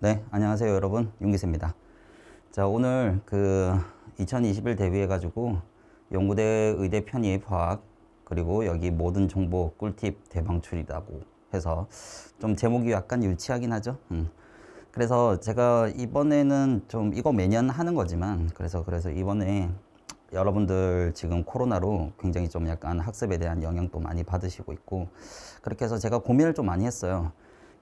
네, 안녕하세요 여러분, 윤기세입니다. 자, 오늘 2021 대비해가지고 연구대 의대 편입 화학 그리고 여기 모든 정보 꿀팁 대방출이라고 해서 좀 제목이 약간 유치하긴 하죠. 그래서 제가 이번에는 좀 이거 매년 하는 거지만 그래서 이번에 여러분들 지금 코로나로 굉장히 좀 약간 학습에 대한 영향도 많이 받으시고 있고 그렇게 해서 제가 고민을 좀 많이 했어요.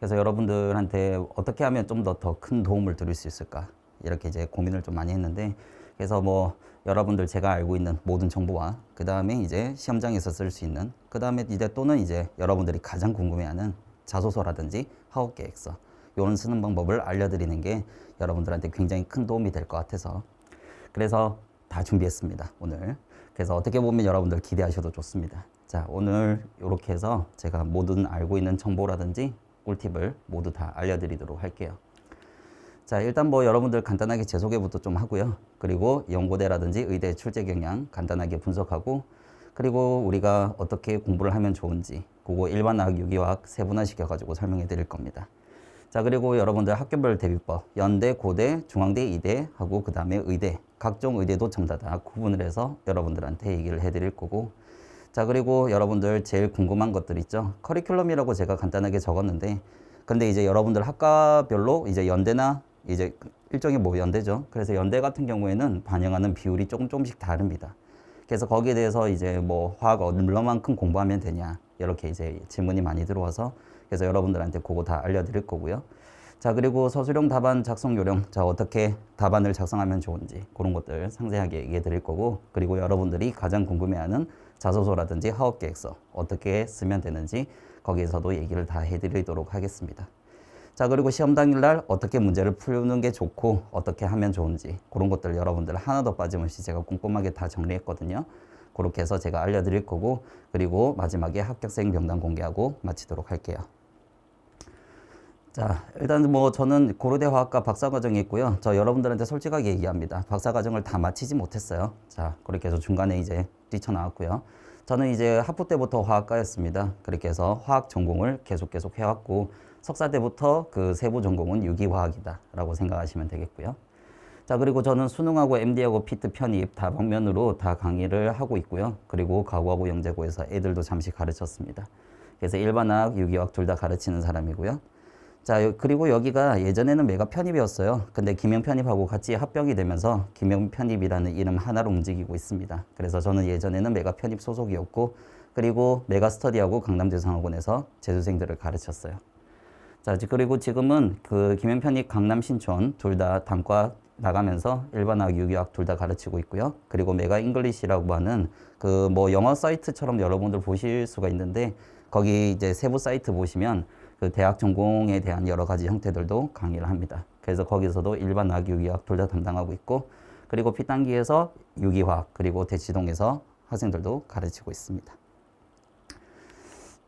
그래서 여러분들한테 어떻게 하면 좀 더 큰 도움을 드릴 수 있을까 이렇게 이제 고민을 좀 많이 했는데 그래서 뭐 여러분들 제가 알고 있는 모든 정보와 그 다음에 이제 시험장에서 쓸 수 있는 그 다음에 이제 또는 이제 여러분들이 가장 궁금해하는 자소서라든지 학업 계획서 요런 쓰는 방법을 알려드리는 게 여러분들한테 굉장히 큰 도움이 될 것 같아서 그래서 다 준비했습니다 오늘. 그래서 어떻게 보면 여러분들 기대하셔도 좋습니다. 자, 오늘 이렇게 해서 제가 모든 알고 있는 정보라든지 꿀팁을 모두 다 알려드리도록 할게요. 자, 일단 뭐 여러분들 간단하게 제 소개부터 좀 하고요. 그리고 연고대라든지 의대 출제 경향 간단하게 분석하고 그리고 우리가 어떻게 공부를 하면 좋은지 그거 일반화학, 유기화학 세분화시켜가지고 설명해 드릴 겁니다. 자, 그리고 여러분들 학교별 대비법 연대, 고대, 중앙대, 이대 하고 그 다음에 의대 각종 의대도 전부 다 구분을 해서 여러분들한테 얘기를 해드릴 거고 자, 그리고 여러분들 제일 궁금한 것들 있죠. 커리큘럼이라고 제가 간단하게 적었는데 근데 이제 여러분들 학과별로 이제 연대나 이제 일종의 뭐 연대죠. 그래서 연대 같은 경우에는 반영하는 비율이 조금씩 다릅니다. 그래서 거기에 대해서 이제 뭐 화학 얼마만큼 공부하면 되냐 이렇게 이제 질문이 많이 들어와서 그래서 여러분들한테 그거 다 알려드릴 거고요. 자, 그리고 서술형 답안 작성 요령, 자, 어떻게 답안을 작성하면 좋은지 그런 것들 상세하게 얘기해 드릴 거고 그리고 여러분들이 가장 궁금해하는 자소서라든지 학업 계획서 어떻게 쓰면 되는지 거기에서도 얘기를 다 해드리도록 하겠습니다. 자, 그리고 시험 당일날 어떻게 문제를 푸는 게 좋고 어떻게 하면 좋은지 그런 것들 여러분들 하나도 빠짐없이 제가 꼼꼼하게 다 정리했거든요. 그렇게 해서 제가 알려드릴 거고 그리고 마지막에 합격생 명단 공개하고 마치도록 할게요. 자, 일단 뭐 저는 고려대 화학과 박사과정이 있고요. 저 여러분들한테 솔직하게 얘기합니다. 박사과정을 다 마치지 못했어요. 자, 그렇게 해서 중간에 이제 뛰쳐나왔고요. 저는 이제 학부 때부터 화학과였습니다. 그렇게 해서 화학 전공을 계속 해왔고 석사 때부터 그 세부 전공은 유기화학이다 라고 생각하시면 되겠고요. 자, 그리고 저는 수능하고 MD하고 피트 편입 다방면으로 다 강의를 하고 있고요. 그리고 가구하고 영재고에서 애들도 잠시 가르쳤습니다. 그래서 일반화학, 유기화학 둘 다 가르치는 사람이고요. 자, 그리고 여기가 예전에는 메가 편입이었어요. 근데 김영 편입하고 같이 합병이 되면서 김영 편입이라는 이름 하나로 움직이고 있습니다. 그래서 저는 예전에는 메가 편입 소속이었고 그리고 메가 스터디하고 강남대상학원에서 재수생들을 가르쳤어요. 자, 그리고 지금은 그 김영 편입 강남 신촌 둘 다 단과 나가면서 일반화학, 유기화학 둘 다 가르치고 있고요. 그리고 메가 잉글리시라고 하는 그 뭐 영어 사이트처럼 여러분들 보실 수가 있는데 거기 이제 세부 사이트 보시면 그 대학 전공에 대한 여러 가지 형태들도 강의를 합니다. 그래서 거기서도 일반화학, 유기화학 둘 다 담당하고 있고 그리고 피단기에서 유기화학 그리고 대치동에서 학생들도 가르치고 있습니다.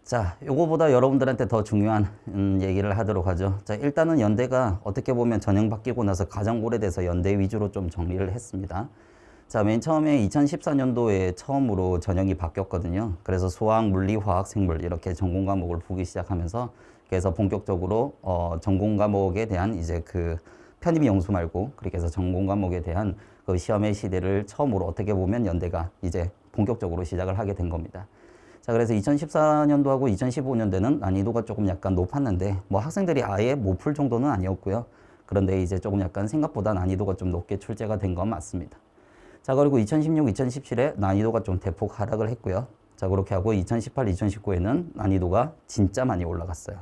자, 요거보다 여러분들한테 더 중요한 얘기를 하도록 하죠. 자, 일단은 연대가 어떻게 보면 전형 바뀌고 나서 가장 오래돼서 연대 위주로 좀 정리를 했습니다. 자, 맨 처음에 2014년도에 처음으로 전형이 바뀌었거든요. 그래서 수학, 물리, 화학, 생물 이렇게 전공 과목을 보기 시작하면서 그래서 본격적으로 전공 과목에 대한 이제 그 편입 영수 말고 그렇게 해서 전공 과목에 대한 그 시험의 시대를 처음으로 어떻게 보면 연대가 이제 본격적으로 시작을 하게 된 겁니다. 자, 그래서 2014년도하고 2015년도는 난이도가 조금 약간 높았는데 뭐 학생들이 아예 못 풀 정도는 아니었고요. 그런데 이제 조금 약간 생각보다 난이도가 좀 높게 출제가 된 건 맞습니다. 자, 그리고 2016, 2017에 난이도가 좀 대폭 하락을 했고요. 자, 그렇게 하고 2018, 2019에는 난이도가 진짜 많이 올라갔어요.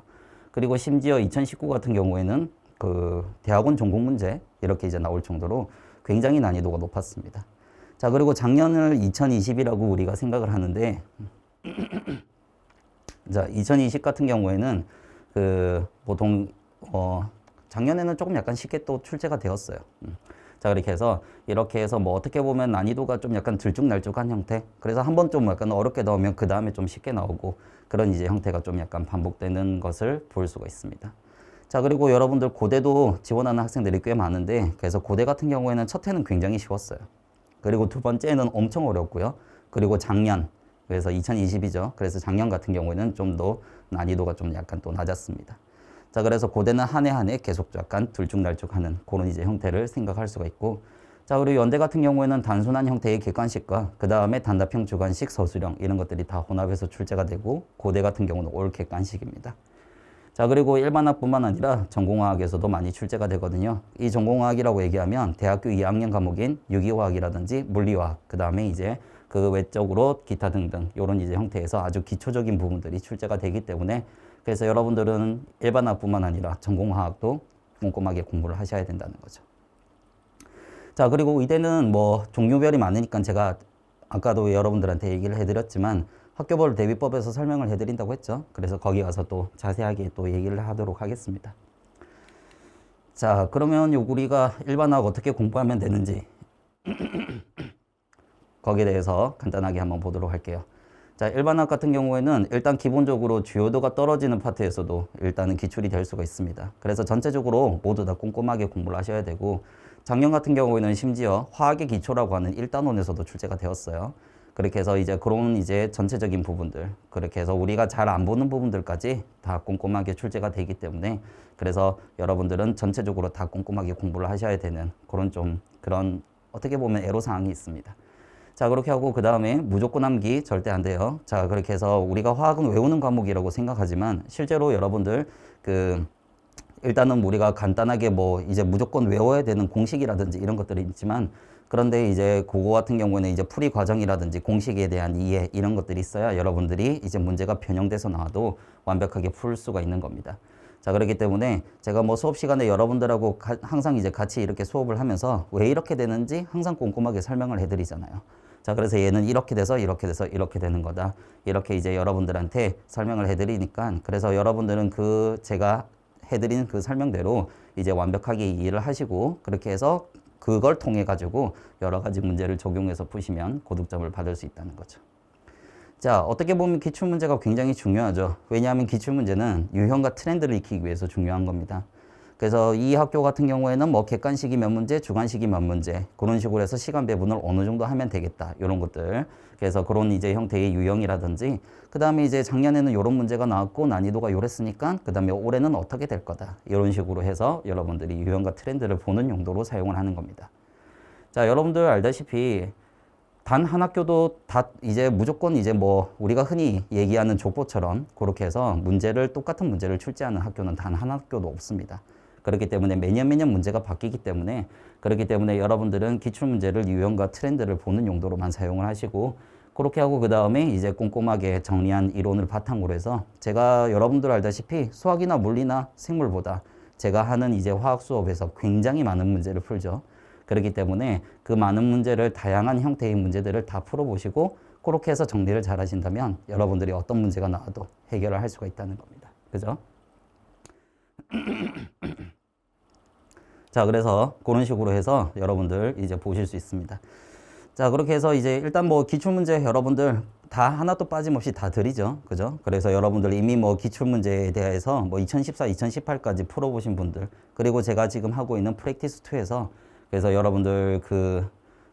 그리고 심지어 2019 같은 경우에는 그 대학원 전공 문제 이렇게 이제 나올 정도로 굉장히 난이도가 높았습니다. 자, 그리고 작년을 2020이라고 우리가 생각을 하는데 자, 2020 같은 경우에는 그 보통 작년에는 조금 약간 쉽게 또 출제가 되었어요. 자, 이렇게 해서 뭐 어떻게 보면 난이도가 좀 약간 들쭉날쭉한 형태. 그래서 한번 좀 약간 어렵게 나오면 그 다음에 좀 쉽게 나오고 그런 이제 형태가 좀 약간 반복되는 것을 볼 수가 있습니다. 자, 그리고 여러분들 고대도 지원하는 학생들이 꽤 많은데 그래서 고대 같은 경우에는 첫 해는 굉장히 쉬웠어요. 그리고 두 번째는 엄청 어렵고요. 그리고 작년 그래서 2020이죠. 그래서 작년 같은 경우에는 좀 더 난이도가 좀 약간 또 낮았습니다. 자, 그래서 고대는 한 해 한 해 계속 약간 들쭉날쭉하는 그런 이제 형태를 생각할 수가 있고, 자, 그리고 연대 같은 경우에는 단순한 형태의 객관식과 그 다음에 단답형 주관식 서술형 이런 것들이 다 혼합해서 출제가 되고, 고대 같은 경우는 올 객관식입니다. 자, 그리고 일반학뿐만 아니라 전공화학에서도 많이 출제가 되거든요. 이 전공화학이라고 얘기하면 대학교 2학년 과목인 유기화학이라든지 물리화학, 그 다음에 이제 그 외적으로 기타 등등 이런 이제 형태에서 아주 기초적인 부분들이 출제가 되기 때문에, 그래서 여러분들은 일반학뿐만 아니라 전공화학도 꼼꼼하게 공부를 하셔야 된다는 거죠. 자, 그리고 의대는 뭐 종류별이 많으니까 제가 아까도 여러분들한테 얘기를 해드렸지만 학교별 대비법에서 설명을 해드린다고 했죠. 그래서 거기 가서 또 자세하게 또 얘기를 하도록 하겠습니다. 자, 그러면 우리가 일반학 어떻게 공부하면 되는지 거기에 대해서 간단하게 한번 보도록 할게요. 자, 일반학 같은 경우에는 일단 기본적으로 주요도가 떨어지는 파트에서도 일단은 기출이 될 수가 있습니다. 그래서 전체적으로 모두 다 꼼꼼하게 공부를 하셔야 되고, 작년 같은 경우에는 심지어 화학의 기초라고 하는 1단원에서도 출제가 되었어요. 그렇게 해서 이제 그런 이제 전체적인 부분들, 그렇게 해서 우리가 잘 안 보는 부분들까지 다 꼼꼼하게 출제가 되기 때문에, 그래서 여러분들은 전체적으로 다 꼼꼼하게 공부를 하셔야 되는 그런 어떻게 보면 애로사항이 있습니다. 자, 그렇게 하고 그 다음에 무조건 암기 절대 안 돼요. 자, 그렇게 해서 우리가 화학은 외우는 과목이라고 생각하지만 실제로 여러분들 일단은 우리가 간단하게 뭐 이제 무조건 외워야 되는 공식이라든지 이런 것들이 있지만, 그런데 이제 그거 같은 경우에는 이제 풀이 과정이라든지 공식에 대한 이해 이런 것들이 있어야 여러분들이 이제 문제가 변형돼서 나와도 완벽하게 풀 수가 있는 겁니다. 자, 그렇기 때문에 제가 뭐 수업 시간에 여러분들하고 항상 이제 같이 이렇게 수업을 하면서 왜 이렇게 되는지 항상 꼼꼼하게 설명을 해드리잖아요. 자, 그래서 얘는 이렇게 돼서 이렇게 돼서 이렇게 되는 거다. 이렇게 이제 여러분들한테 설명을 해드리니까, 그래서 여러분들은 제가 해드린 그 설명대로 이제 완벽하게 이해를 하시고, 그렇게 해서 그걸 통해 가지고 여러 가지 문제를 적용해서 푸시면 고득점을 받을 수 있다는 거죠. 자, 어떻게 보면 기출문제가 굉장히 중요하죠. 왜냐하면 기출문제는 유형과 트렌드를 익히기 위해서 중요한 겁니다. 그래서 이 학교 같은 경우에는 뭐 객관식이 몇 문제, 주관식이 몇 문제, 그런 식으로 해서 시간 배분을 어느 정도 하면 되겠다, 이런 것들. 그래서 그런 이제 형태의 유형이라든지, 그 다음에 이제 작년에는 이런 문제가 나왔고 난이도가 요랬으니까 그 다음에 올해는 어떻게 될 거다, 이런 식으로 해서 여러분들이 유형과 트렌드를 보는 용도로 사용을 하는 겁니다. 자, 여러분들 알다시피 단 한 학교도 다 이제 무조건 이제 뭐 우리가 흔히 얘기하는 족보처럼 그렇게 해서 똑같은 문제를 출제하는 학교는 단 한 학교도 없습니다. 그렇기 때문에 매년 문제가 바뀌기 때문에, 그렇기 때문에 여러분들은 기출문제를 유형과 트렌드를 보는 용도로만 사용을 하시고, 그렇게 하고 그 다음에 이제 꼼꼼하게 정리한 이론을 바탕으로 해서, 제가 여러분들 알다시피 수학이나 물리나 생물보다 제가 하는 이제 화학 수업에서 굉장히 많은 문제를 풀죠. 그렇기 때문에 그 많은 문제를, 다양한 형태의 문제들을 다 풀어보시고 그렇게 해서 정리를 잘 하신다면 여러분들이 어떤 문제가 나와도 해결을 할 수가 있다는 겁니다. 그죠? 자, 그래서 그런 식으로 해서 여러분들 이제 보실 수 있습니다. 자, 그렇게 해서 이제 일단 뭐 기출문제 여러분들 다 하나도 빠짐없이 다 드리죠. 그죠? 그래서 여러분들 이미 뭐 기출문제에 대해서 뭐 2014, 2018까지 풀어보신 분들, 그리고 제가 지금 하고 있는 프랙티스2에서, 그래서 여러분들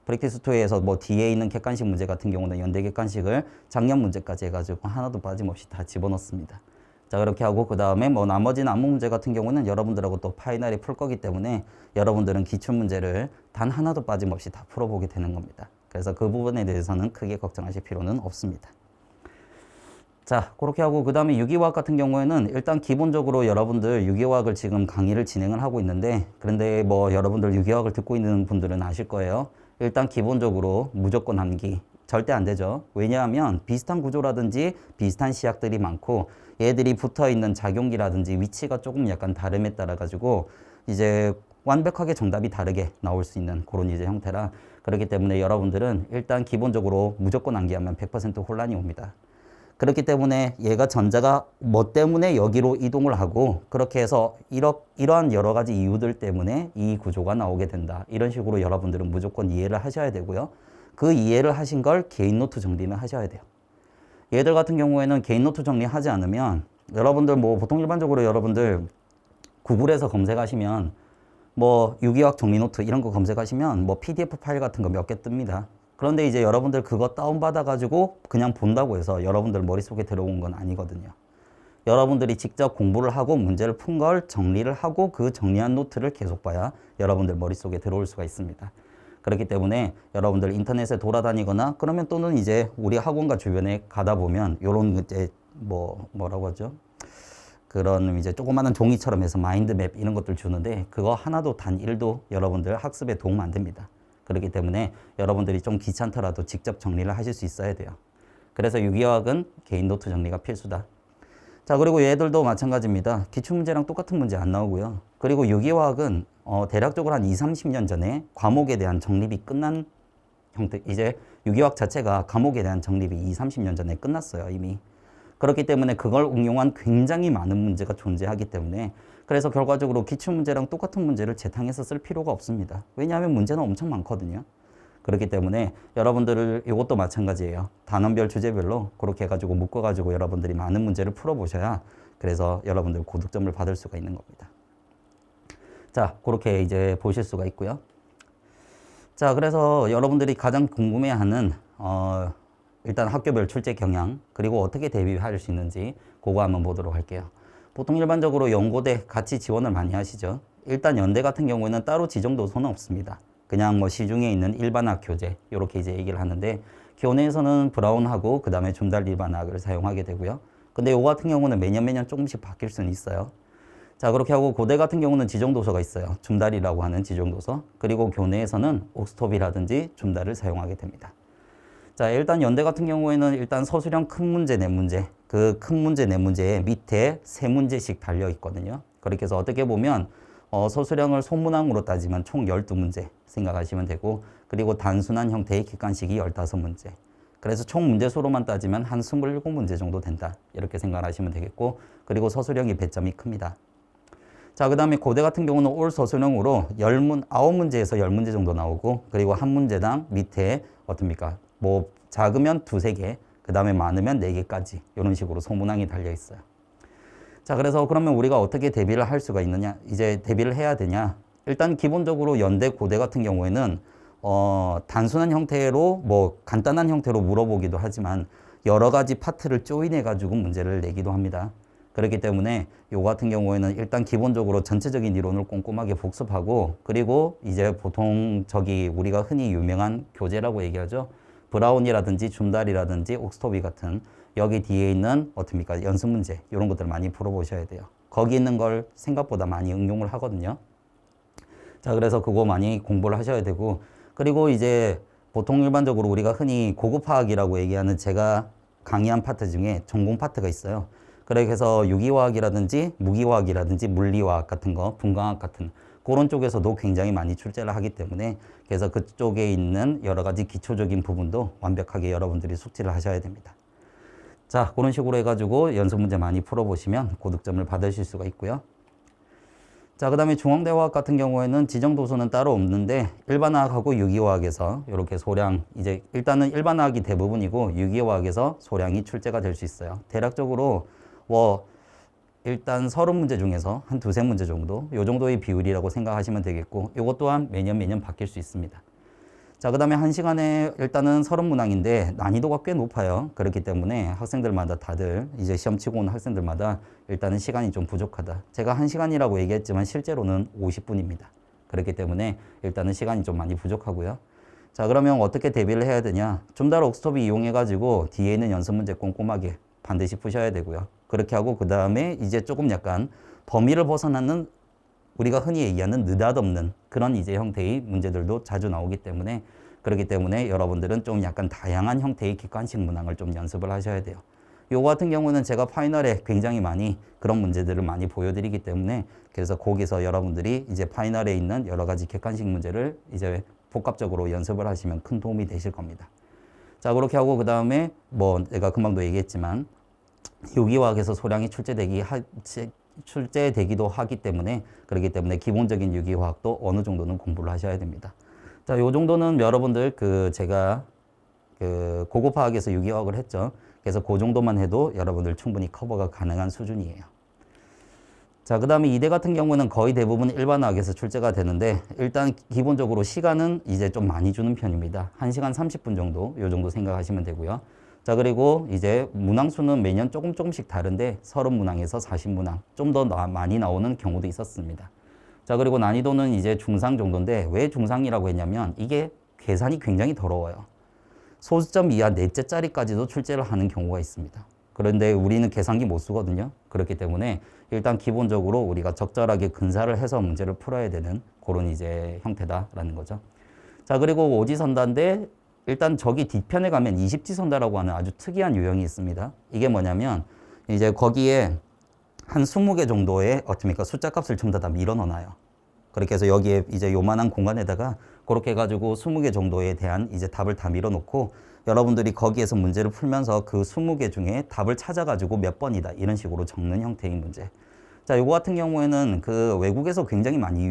프랙티스2에서 뭐 뒤에 있는 객관식 문제 같은 경우는 연대 객관식을 작년 문제까지 해가지고 하나도 빠짐없이 다 집어넣습니다. 자, 그렇게 하고 그 다음에 뭐 나머지 남은 문제 같은 경우는 여러분들하고 또 파이널에 풀 거기 때문에 여러분들은 기출문제를 단 하나도 빠짐없이 다 풀어보게 되는 겁니다. 그래서 그 부분에 대해서는 크게 걱정하실 필요는 없습니다. 자, 그렇게 하고 그 다음에 유기화학 같은 경우에는 일단 기본적으로 여러분들 유기화학을 지금 강의를 진행을 하고 있는데, 그런데 뭐 여러분들 유기화학을 듣고 있는 분들은 아실 거예요. 일단 기본적으로 무조건 암기 절대 안 되죠. 왜냐하면 비슷한 구조라든지 비슷한 시약들이 많고 얘들이 붙어있는 작용기라든지 위치가 조금 약간 다름에 따라 가지고 이제 완벽하게 정답이 다르게 나올 수 있는 그런 이제 형태라, 그렇기 때문에 여러분들은 일단 기본적으로 무조건 암기하면 100% 혼란이 옵니다. 그렇기 때문에 얘가 전자가 뭐 때문에 여기로 이동을 하고, 그렇게 해서 이러한 여러 가지 이유들 때문에 이 구조가 나오게 된다, 이런 식으로 여러분들은 무조건 이해를 하셔야 되고요. 그 이해를 하신 걸 개인 노트 정리는 하셔야 돼요. 얘들 같은 경우에는 개인 노트 정리하지 않으면 여러분들 뭐 보통 일반적으로 여러분들 구글에서 검색하시면 뭐 유기화학 정리 노트 이런 거 검색하시면 뭐 PDF 파일 같은 거 몇 개 뜹니다. 그런데 이제 여러분들 그거 다운받아 가지고 그냥 본다고 해서 여러분들 머릿속에 들어온 건 아니거든요. 여러분들이 직접 공부를 하고 문제를 푼 걸 정리를 하고 그 정리한 노트를 계속 봐야 여러분들 머릿속에 들어올 수가 있습니다. 그렇기 때문에 여러분들 인터넷에 돌아다니거나 그러면 또는 이제 우리 학원과 주변에 가다 보면 요런 이제 뭐라고 하죠? 그런 이제 조그마한 종이처럼 해서 마인드맵 이런 것들 주는데 그거 하나도 단 1도 여러분들 학습에 도움 안 됩니다. 그렇기 때문에 여러분들이 좀 귀찮더라도 직접 정리를 하실 수 있어야 돼요. 그래서 유기화학은 개인 노트 정리가 필수다. 자, 그리고 얘들도 마찬가지입니다. 기출문제랑 똑같은 문제 안 나오고요. 그리고 유기화학은 대략적으로 한 20, 30년 전에 과목에 대한 정립이 끝난 형태, 이제 유기화학 자체가 과목에 대한 정립이 20, 30년 전에 끝났어요, 이미. 그렇기 때문에 그걸 응용한 굉장히 많은 문제가 존재하기 때문에 그래서 결과적으로 기출문제랑 똑같은 문제를 재탕해서 쓸 필요가 없습니다. 왜냐하면 문제는 엄청 많거든요. 그렇기 때문에 여러분들을 이것도 마찬가지예요. 단원별 주제별로 그렇게 해가지고 묶어가지고 여러분들이 많은 문제를 풀어보셔야 그래서 여러분들 고득점을 받을 수가 있는 겁니다. 자, 그렇게 이제 보실 수가 있고요. 자, 그래서 여러분들이 가장 궁금해하는 일단 학교별 출제 경향 그리고 어떻게 대비할 수 있는지 그거 한번 보도록 할게요. 보통 일반적으로 연고대 같이 지원을 많이 하시죠. 일단 연대 같은 경우에는 따로 지정 도서는 없습니다. 그냥 뭐 시중에 있는 일반학 교재 이렇게 이제 얘기를 하는데 교내에서는 브라운하고 그 다음에 줌달 일반학을 사용하게 되고요. 근데 이거 같은 경우는 매년 조금씩 바뀔 수는 있어요. 자, 그렇게 하고 고대 같은 경우는 지정 도서가 있어요. 줌달이라고 하는 지정 도서. 그리고 교내에서는 옥스톱이라든지 줌달을 사용하게 됩니다. 자, 일단 연대 같은 경우에는 일단 서술형 큰 문제, 네 문제. 그 큰 문제, 네 문제에 밑에 세 문제씩 달려 있거든요. 그렇게 해서 어떻게 보면 서술형을 소문항으로 따지면 총 12문제 생각하시면 되고 그리고 단순한 형태의 객관식이 15문제. 그래서 총 문제수로만 따지면 한 27문제 정도 된다. 이렇게 생각하시면 되겠고 그리고 서술형이 배점이 큽니다. 자, 그 다음에 고대 같은 경우는 올 서술형으로 9문제에서 10문제 정도 나오고 그리고 한 문제당 밑에 어떻습니까? 뭐 작으면 2, 3개, 그 다음에 많으면 4개까지 이런 식으로 소문항이 달려 있어요. 자, 그래서 그러면 우리가 어떻게 대비를 할 수가 있느냐? 이제 대비를 해야 되냐? 일단 기본적으로 연대, 고대 같은 경우에는 단순한 형태로 뭐 간단한 형태로 물어보기도 하지만 여러 가지 파트를 조인해 가지고 문제를 내기도 합니다. 그렇기 때문에 요 같은 경우에는 일단 기본적으로 전체적인 이론을 꼼꼼하게 복습하고 그리고 이제 보통 우리가 흔히 유명한 교재라고 얘기하죠. 브라운이라든지 줌달이라든지 옥스토비 같은 여기 뒤에 있는 어떻습니까? 연습 문제 이런 것들을 많이 풀어보셔야 돼요. 거기 있는 걸 생각보다 많이 응용을 하거든요. 자, 그래서 그거 많이 공부를 하셔야 되고 그리고 이제 보통 일반적으로 우리가 흔히 고급화학이라고 얘기하는 제가 강의한 파트 중에 전공 파트가 있어요. 그래서 유기화학이라든지 무기화학이라든지 물리화학 같은 거, 분광학 같은 그런 쪽에서도 굉장히 많이 출제를 하기 때문에 그래서 그쪽에 있는 여러 가지 기초적인 부분도 완벽하게 여러분들이 숙지를 하셔야 됩니다. 자, 그런 식으로 해가지고 연습 문제 많이 풀어보시면 고득점을 받으실 수가 있고요. 자, 그 다음에 중앙대화학 같은 경우에는 지정 도서는 따로 없는데 일반화학하고 유기화학에서 이렇게 소량 이제 일단은 일반화학이 대부분이고 유기화학에서 소량이 출제가 될 수 있어요. 대략적으로 일단 30문제 중에서 한 2, 3문제 정도 요 정도의 비율이라고 생각하시면 되겠고 이것 또한 매년 바뀔 수 있습니다. 자, 그 다음에 1시간에 일단은 30문항인데 난이도가 꽤 높아요. 그렇기 때문에 학생들마다 다들 이제 시험 치고 온 학생들마다 일단은 시간이 좀 부족하다. 제가 1시간이라고 얘기했지만 실제로는 50분입니다. 그렇기 때문에 일단은 시간이 좀 많이 부족하고요. 자, 그러면 어떻게 대비를 해야 되냐? 줌달 옥스톱이 이용해가지고 뒤에 있는 연습 문제 꼼꼼하게 반드시 푸셔야 되고요. 그렇게 하고 그 다음에 이제 조금 약간 범위를 벗어나는 우리가 흔히 얘기하는 느닷없는 그런 이제 형태의 문제들도 자주 나오기 때문에 그렇기 때문에 여러분들은 좀 약간 다양한 형태의 객관식 문항을 좀 연습을 하셔야 돼요. 요거 같은 경우는 제가 파이널에 굉장히 많이 그런 문제들을 많이 보여드리기 때문에 그래서 거기서 여러분들이 이제 파이널에 있는 여러 가지 객관식 문제를 이제 복합적으로 연습을 하시면 큰 도움이 되실 겁니다. 자, 그렇게 하고 그 다음에 뭐 내가 금방도 얘기했지만 유기화학에서 소량이 출제되기도 하기 때문에 그렇기 때문에 기본적인 유기화학도 어느 정도는 공부를 하셔야 됩니다. 자, 요 정도는 여러분들 제가 고급화학에서 유기화학을 했죠. 그래서 그 정도만 해도 여러분들 충분히 커버가 가능한 수준이에요. 자, 그 다음에 이대 같은 경우는 거의 대부분 일반화학에서 출제가 되는데 일단 기본적으로 시간은 이제 좀 많이 주는 편입니다. 1시간 30분 정도 요 정도 생각하시면 되고요. 자, 그리고 이제 문항수는 매년 조금씩 다른데 30문항에서 40문항 좀 더 많이 나오는 경우도 있었습니다. 자, 그리고 난이도는 이제 중상 정도인데 왜 중상이라고 했냐면 이게 계산이 굉장히 더러워요. 소수점 이하 넷째 자리까지도 출제를 하는 경우가 있습니다. 그런데 우리는 계산기 못 쓰거든요. 그렇기 때문에 일단 기본적으로 우리가 적절하게 근사를 해서 문제를 풀어야 되는 그런 이제 형태다라는 거죠. 자, 그리고 오지선다인데 일단 저기 뒤편에 가면 20지선다라고 하는 아주 특이한 유형이 있습니다. 이게 뭐냐면 이제 거기에 한 20개 정도의 어떻습니까? 숫자 값을 전부 다 밀어 넣어놔요. 그렇게 해서 여기에 이제 요만한 공간에다가 그렇게 해가지고 20개 정도에 대한 이제 답을 다 밀어 놓고 여러분들이 거기에서 문제를 풀면서 그 20개 중에 답을 찾아가지고 몇 번이다 이런 식으로 적는 형태의 문제. 자, 요거 같은 경우에는 그 외국에서 굉장히 많이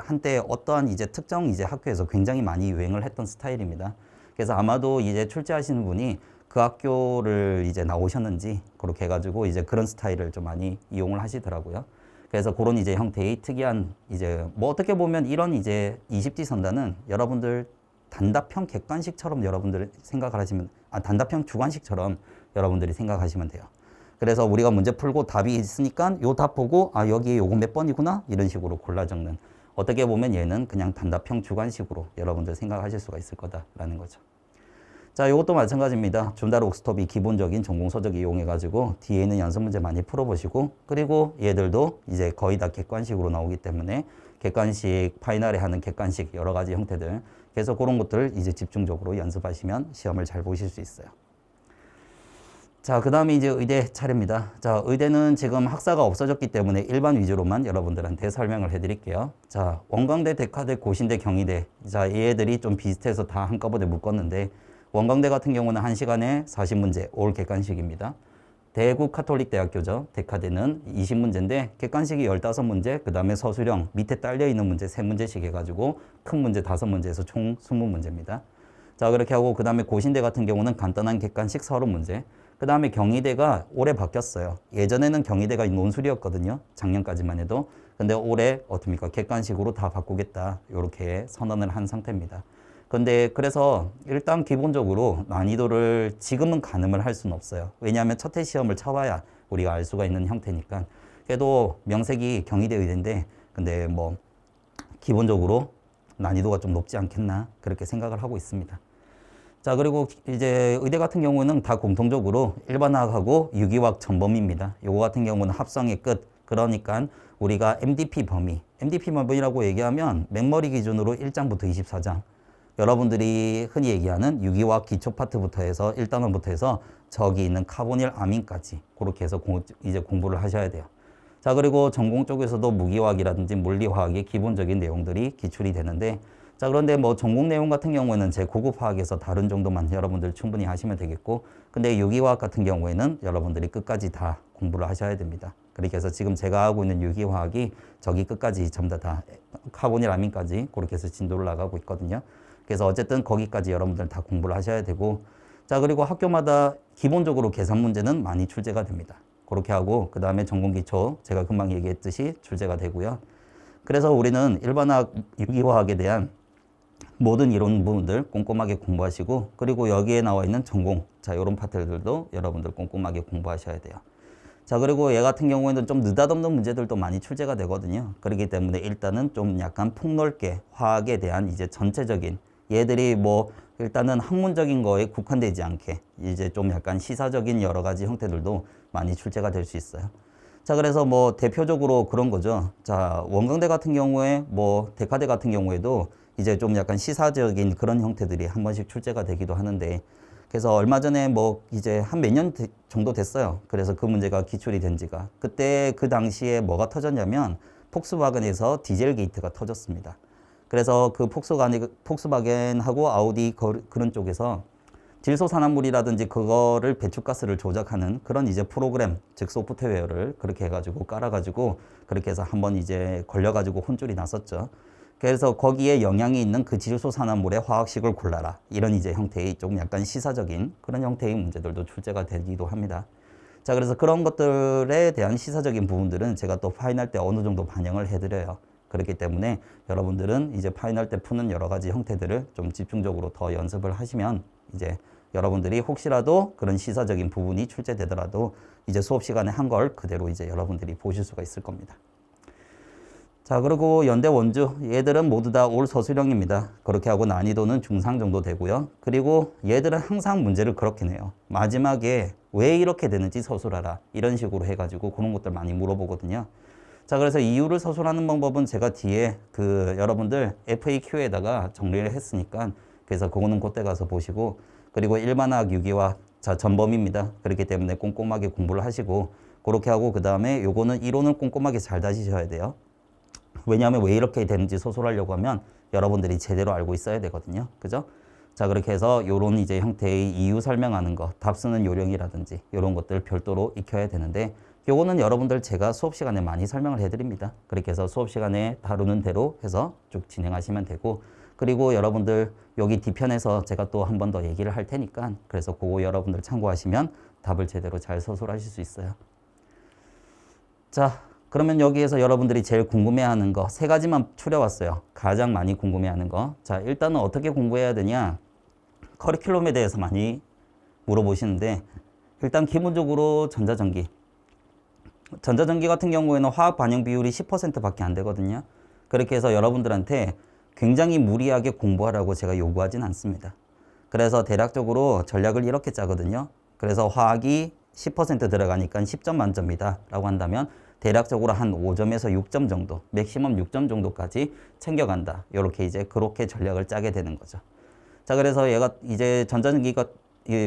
한때 어떠한 이제 특정 이제 학교에서 굉장히 많이 유행을 했던 스타일입니다. 그래서 아마도 이제 출제하시는 분이 그 학교를 이제 나오셨는지 그렇게 해가지고 이제 그런 스타일을 좀 많이 이용을 하시더라고요. 그래서 그런 이제 형태의 특이한 이제 뭐 어떻게 보면 이런 이제 20지 선다는 여러분들 단답형 객관식처럼 여러분들 생각을 하시면 단답형 주관식처럼 여러분들이 생각하시면 돼요. 그래서 우리가 문제 풀고 답이 있으니까 요 답 보고 여기 요거 몇 번이구나 이런 식으로 골라 적는 어떻게 보면 얘는 그냥 단답형 주관식으로 여러분들 생각하실 수가 있을 거다라는 거죠. 자, 이것도 마찬가지입니다. 준달 옥스톱이 기본적인 전공서적 이용해가지고 뒤에 있는 연습 문제 많이 풀어보시고 그리고 얘들도 이제 거의 다 객관식으로 나오기 때문에 객관식, 파이널에 하는 객관식 여러 가지 형태들 그래서 그런 것들 이제 집중적으로 연습하시면 시험을 잘 보실 수 있어요. 자, 그 다음에 이제 의대 차례입니다. 자, 의대는 지금 학사가 없어졌기 때문에 일반 위주로만 여러분들한테 설명을 해드릴게요. 자, 원광대, 대카대, 고신대, 경희대. 자, 얘들이 좀 비슷해서 다 한꺼번에 묶었는데 원광대 같은 경우는 1시간에 40문제, 올 객관식입니다. 대구 카톨릭대학교죠. 대카대는 20문제인데 객관식이 15문제, 그 다음에 서술형 밑에 딸려있는 문제 3문제씩 해가지고 큰 문제 5문제에서 총 20문제입니다. 자, 그렇게 하고 그 다음에 고신대 같은 경우는 간단한 객관식 30문제. 그 다음에 경희대가 올해 바뀌었어요. 예전에는 경희대가 논술이었거든요. 작년까지만 해도. 근데 올해 어떻습니까? 객관식으로 다 바꾸겠다. 이렇게 선언을 한 상태입니다. 근데 그래서 일단 기본적으로 난이도를 지금은 가늠을 할 수는 없어요. 왜냐하면 첫해 시험을 쳐봐야 우리가 알 수가 있는 형태니까. 그래도 명색이 경희대 의대인데 근데 뭐 기본적으로 난이도가 좀 높지 않겠나 그렇게 생각을 하고 있습니다. 자, 그리고 이제 의대 같은 경우는 다 공통적으로 일반화하고 유기화학 전범위입니다. 요거 같은 경우는 합성의 끝. 그러니까 우리가 MDP 범위라고 얘기하면 맹머리 기준으로 1장부터 24장. 여러분들이 흔히 얘기하는 유기화학 기초 파트부터 해서 1단원부터 해서 저기 있는 카보닐 아민까지 그렇게 해서 이제 공부를 하셔야 돼요. 자, 그리고 전공 쪽에서도 무기화학이라든지 물리화학의 기본적인 내용들이 기출이 되는데 자, 그런데 뭐 전공 내용 같은 경우에는 제 고급 화학에서 다른 정도만 여러분들 충분히 하시면 되겠고 근데 유기화학 같은 경우에는 여러분들이 끝까지 다 공부를 하셔야 됩니다. 그렇게 해서 지금 제가 하고 있는 유기화학이 저기 끝까지 전부 다 카보닐 아민까지 그렇게 해서 진도를 나가고 있거든요. 그래서 어쨌든 거기까지 여러분들 다 공부를 하셔야 되고 자, 그리고 학교마다 기본적으로 계산 문제는 많이 출제가 됩니다. 그렇게 하고 그 다음에 전공기초 제가 금방 얘기했듯이 출제가 되고요. 그래서 우리는 일반화학, 유기화학에 대한 모든 이론 부분들 꼼꼼하게 공부하시고 그리고 여기에 나와 있는 전공 자, 이런 파트들도 여러분들 꼼꼼하게 공부하셔야 돼요. 자, 그리고 얘 같은 경우에는 좀 느닷없는 문제들도 많이 출제가 되거든요. 그렇기 때문에 일단은 좀 약간 폭넓게 화학에 대한 이제 전체적인 얘들이 뭐 일단은 학문적인 거에 국한되지 않게 이제 좀 약간 시사적인 여러 가지 형태들도 많이 출제가 될 수 있어요. 자, 그래서 뭐 대표적으로 그런 거죠. 자, 원광대 같은 경우에 뭐 대카대 같은 경우에도 이제 좀 약간 시사적인 그런 형태들이 한 번씩 출제가 되기도 하는데 그래서 얼마 전에 뭐 이제 한 몇 년 정도 됐어요. 그래서 그 문제가 기출이 된 지가 그때 그 당시에 뭐가 터졌냐면 폭스바겐에서 디젤 게이트가 터졌습니다. 그래서 그 폭스바겐하고 아우디 그런 쪽에서 질소산화물이라든지 그거를 배출가스를 조작하는 그런 이제 프로그램, 즉 소프트웨어를 그렇게 해가지고 깔아가지고 그렇게 해서 한번 이제 걸려가지고 혼쭐이 났었죠. 그래서 거기에 영향이 있는 그 질소산화물의 화학식을 골라라. 이런 이제 형태의 좀 약간 시사적인 그런 형태의 문제들도 출제가 되기도 합니다. 자, 그래서 그런 것들에 대한 시사적인 부분들은 제가 또 파이널 때 어느 정도 반영을 해드려요. 그렇기 때문에 여러분들은 이제 파이널 때 푸는 여러 가지 형태들을 좀 집중적으로 더 연습을 하시면 이제 여러분들이 혹시라도 그런 시사적인 부분이 출제되더라도 이제 수업 시간에 한 걸 그대로 이제 여러분들이 보실 수가 있을 겁니다. 자, 그리고 연대 원주 얘들은 모두 다 올 서술형입니다. 그렇게 하고 난이도는 중상 정도 되고요. 그리고 얘들은 항상 문제를 그렇게 내요. 마지막에 왜 이렇게 되는지 서술하라 이런 식으로 해가지고 그런 것들 많이 물어보거든요. 자, 그래서 이유를 서술하는 방법은 제가 뒤에 그 여러분들 FAQ에다가 정리를 했으니까 그래서 그거는 그때 가서 보시고, 그리고 일반화학 유기화 자 전범입니다. 그렇기 때문에 꼼꼼하게 공부를 하시고 그렇게 하고 그 다음에 요거는 이론을 꼼꼼하게 잘 다지셔야 돼요. 왜냐하면 왜 이렇게 되는지 서술하려고 하면 여러분들이 제대로 알고 있어야 되거든요. 그죠? 자, 그렇게 해서 요런 이제 형태의 이유 설명하는 거, 답 쓰는 요령이라든지 이런 것들 별도로 익혀야 되는데 요거는 여러분들 제가 수업 시간에 많이 설명을 해드립니다. 그렇게 해서 수업 시간에 다루는 대로 해서 쭉 진행하시면 되고, 그리고 여러분들 여기 뒤편에서 제가 또 한 번 더 얘기를 할 테니까 그래서 그거 여러분들 참고하시면 답을 제대로 잘 서술하실 수 있어요. 자, 그러면 여기에서 여러분들이 제일 궁금해하는 거 세 가지만 추려왔어요. 가장 많이 궁금해하는 거. 자, 일단은 어떻게 공부해야 되냐? 커리큘럼에 대해서 많이 물어보시는데 일단 기본적으로 전자전기 같은 경우에는 화학 반응 비율이 10%밖에 안 되거든요. 그렇게 해서 여러분들한테 굉장히 무리하게 공부하라고 제가 요구하진 않습니다. 그래서 대략적으로 전략을 이렇게 짜거든요. 그래서 화학이 10% 들어가니까 10점 만점이다 라고 한다면 대략적으로 한 5점에서 6점 정도, 맥시멈 6점 정도까지 챙겨간다. 이렇게 이제 그렇게 전략을 짜게 되는 거죠. 자, 그래서 얘가 이제 전자전기가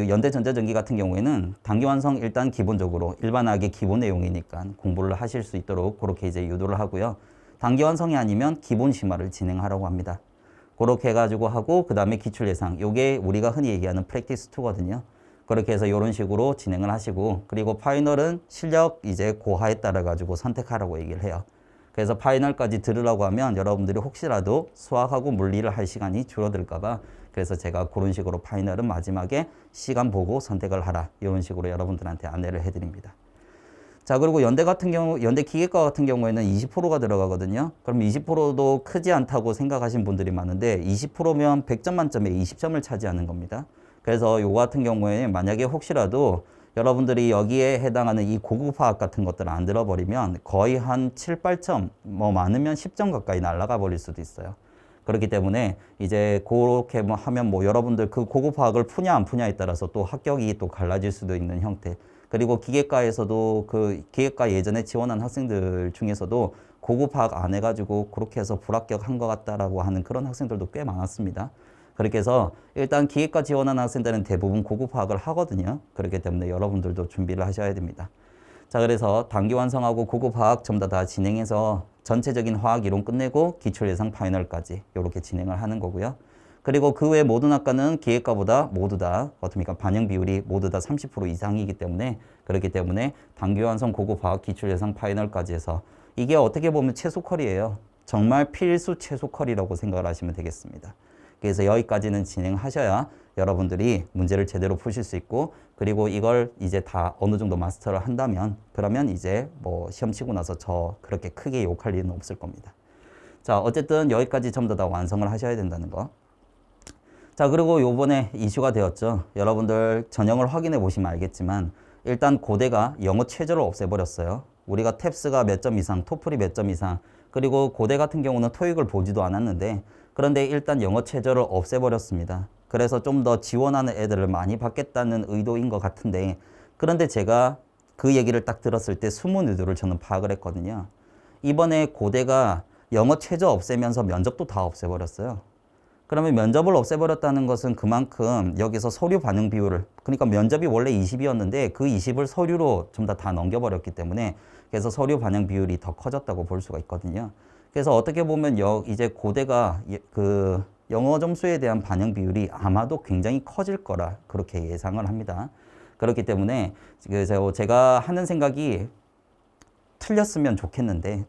연대 전자전기 같은 경우에는 단기 완성 일단 기본적으로 일반화학의 기본 내용이니까 공부를 하실 수 있도록 그렇게 이제 유도를 하고요. 단기 완성이 아니면 기본 심화를 진행하라고 합니다. 그렇게 해가지고 하고 그 다음에 기출 예상. 요게 우리가 흔히 얘기하는 프랙티스 2거든요. 그렇게 해서 이런 식으로 진행을 하시고, 그리고 파이널은 실력 이제 고하에 따라 가지고 선택하라고 얘기를 해요. 그래서 파이널까지 들으라고 하면 여러분들이 혹시라도 수학하고 물리를 할 시간이 줄어들까봐 그래서 제가 그런 식으로 파이널은 마지막에 시간 보고 선택을 하라 이런 식으로 여러분들한테 안내를 해드립니다. 자, 그리고 연대 같은 경우, 연대 기계과 같은 경우에는 20%가 들어가거든요. 그럼 20%도 크지 않다고 생각하신 분들이 많은데 20%면 100점 만점에 20점을 차지하는 겁니다. 그래서 요거 같은 경우에 만약에 혹시라도 여러분들이 여기에 해당하는 이 고급 화학 같은 것들을 안 들어버리면 거의 한 7, 8점, 뭐 많으면 10점 가까이 날아가 버릴 수도 있어요. 그렇기 때문에 이제 그렇게 뭐 하면 뭐 여러분들 그 고급 화학을 푸냐 안 푸냐에 따라서 또 합격이 또 갈라질 수도 있는 형태. 그리고 기계과에서도 그 기계과 예전에 지원한 학생들 중에서도 고급 화학 안 해가지고 그렇게 해서 불합격한 것 같다라고 하는 그런 학생들도 꽤 많았습니다. 그렇게 해서 일단 기계과 지원한 학생들은 대부분 고급 화학을 하거든요. 그렇기 때문에 여러분들도 준비를 하셔야 됩니다. 자, 그래서 단기 완성하고 고급 화학 전부 다 진행해서 전체적인 화학 이론 끝내고 기출 예상 파이널까지 이렇게 진행을 하는 거고요. 그리고 그 외 모든 학과는 기계과보다 모두 다 어떻습니까? 반영 비율이 모두 다 30% 이상이기 때문에 그렇기 때문에 단기 완성 고급 화학 기출 예상 파이널까지 해서 이게 어떻게 보면 최소컬이에요. 정말 필수 최소컬이라고 생각을 하시면 되겠습니다. 그래서 여기까지는 진행하셔야 여러분들이 문제를 제대로 푸실 수 있고, 그리고 이걸 이제 다 어느 정도 마스터를 한다면 그러면 이제 뭐 시험 치고 나서 저 그렇게 크게 욕할 일은 없을 겁니다. 자, 어쨌든 여기까지 전부 다 완성을 하셔야 된다는 거. 자, 그리고 요번에 이슈가 되었죠. 여러분들 전형을 확인해 보시면 알겠지만 일단 고대가 영어 최저를 없애버렸어요. 우리가 탭스가 몇 점 이상, 토플이 몇 점 이상, 그리고 고대 같은 경우는 토익을 보지도 않았는데 그런데 일단 영어 최저를 없애버렸습니다. 그래서 좀 더 지원하는 애들을 많이 받겠다는 의도인 것 같은데, 그런데 제가 그 얘기를 딱 들었을 때 숨은 의도를 저는 파악을 했거든요. 이번에 고대가 영어 최저 없애면서 면접도 다 없애버렸어요. 그러면 면접을 없애버렸다는 것은 그만큼 여기서 서류 반영 비율을, 그러니까 면접이 원래 20이었는데 그 20을 서류로 좀 다 넘겨버렸기 때문에 그래서 서류 반영 비율이 더 커졌다고 볼 수가 있거든요. 그래서 어떻게 보면 이제 고대가 그 영어 점수에 대한 반영 비율이 아마도 굉장히 커질 거라 그렇게 예상을 합니다. 그렇기 때문에 제가 하는 생각이 틀렸으면 좋겠는데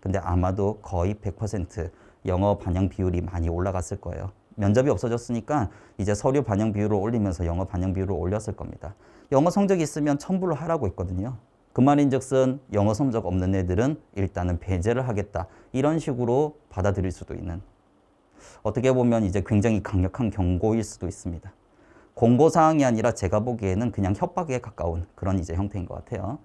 근데 아마도 거의 100% 영어 반영 비율이 많이 올라갔을 거예요. 면접이 없어졌으니까 이제 서류 반영 비율을 올리면서 영어 반영 비율을 올렸을 겁니다. 영어 성적이 있으면 첨부를 하라고 했거든요. 그 말인즉슨 영어 성적 없는 애들은 일단은 배제를 하겠다. 이런 식으로 받아들일 수도 있는, 어떻게 보면 이제 굉장히 강력한 경고일 수도 있습니다. 공고사항이 아니라 제가 보기에는 그냥 협박에 가까운 그런 이제 형태인 것 같아요.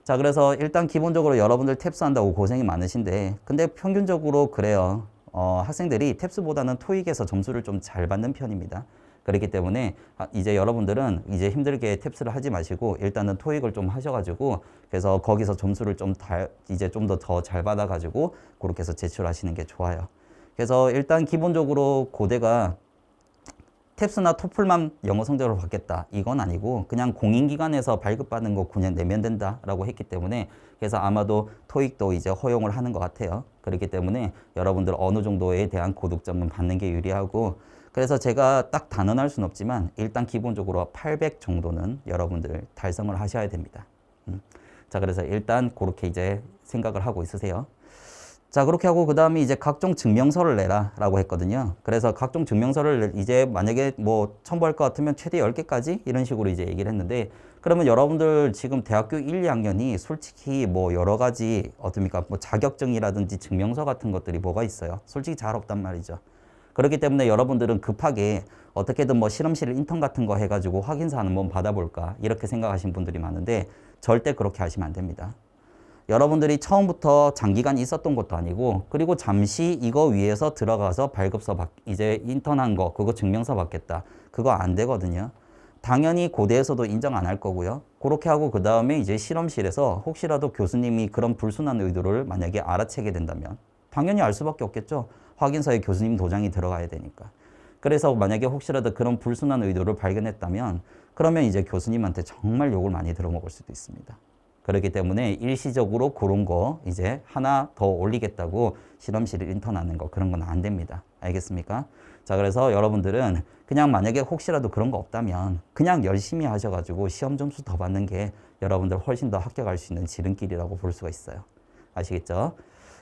자, 그래서 일단 기본적으로 여러분들 탭스 한다고 고생이 많으신데, 근데 평균적으로 그래요. 학생들이 탭스보다는 토익에서 점수를 좀 잘 받는 편입니다. 그렇기 때문에 이제 여러분들은 이제 힘들게 탭스를 하지 마시고 일단은 토익을 좀 하셔가지고 그래서 거기서 점수를 좀 이제 좀 더 잘 받아가지고 그렇게 해서 제출하시는 게 좋아요. 그래서 일단 기본적으로 고대가 탭스나 토플만 영어 성적을 받겠다 이건 아니고 그냥 공인기관에서 발급받는 거 그냥 내면 된다라고 했기 때문에 그래서 아마도 토익도 이제 허용을 하는 것 같아요. 그렇기 때문에 여러분들 어느 정도에 대한 고득점은 받는 게 유리하고 그래서 제가 딱 단언할 수는 없지만 일단 기본적으로 800 정도는 여러분들 달성을 하셔야 됩니다. 자, 그래서 일단 그렇게 이제 생각을 하고 있으세요. 자, 그렇게 하고 그 다음에 이제 각종 증명서를 내라 라고 했거든요. 그래서 각종 증명서를 이제 만약에 뭐 첨부할 것 같으면 최대 10개까지 이런 식으로 이제 얘기를 했는데 그러면 여러분들 지금 대학교 1, 2학년이 솔직히 뭐 여러 가지 어떻습니까? 뭐 자격증이라든지 증명서 같은 것들이 뭐가 있어요. 솔직히 잘 없단 말이죠. 그렇기 때문에 여러분들은 급하게 어떻게든 뭐 실험실 인턴 같은 거 해가지고 확인서 한번 받아볼까 이렇게 생각하신 분들이 많은데 절대 그렇게 하시면 안 됩니다. 여러분들이 처음부터 장기간 있었던 것도 아니고 그리고 잠시 이거 위해서 들어가서 발급서 이제 인턴한 거 그거 증명서 받겠다 그거 안 되거든요. 당연히 고대에서도 인정 안 할 거고요. 그렇게 하고 그 다음에 이제 실험실에서 혹시라도 교수님이 그런 불순한 의도를 만약에 알아채게 된다면 당연히 알 수밖에 없겠죠. 확인서에 교수님 도장이 들어가야 되니까. 그래서 만약에 혹시라도 그런 불순한 의도를 발견했다면 그러면 이제 교수님한테 정말 욕을 많이 들어먹을 수도 있습니다. 그렇기 때문에 일시적으로 그런 거 이제 하나 더 올리겠다고 실험실 인턴하는 거 그런 건 안 됩니다. 알겠습니까? 자, 그래서 여러분들은 그냥 만약에 혹시라도 그런 거 없다면 그냥 열심히 하셔가지고 시험 점수 더 받는 게 여러분들 훨씬 더 합격할 수 있는 지름길이라고 볼 수가 있어요. 아시겠죠?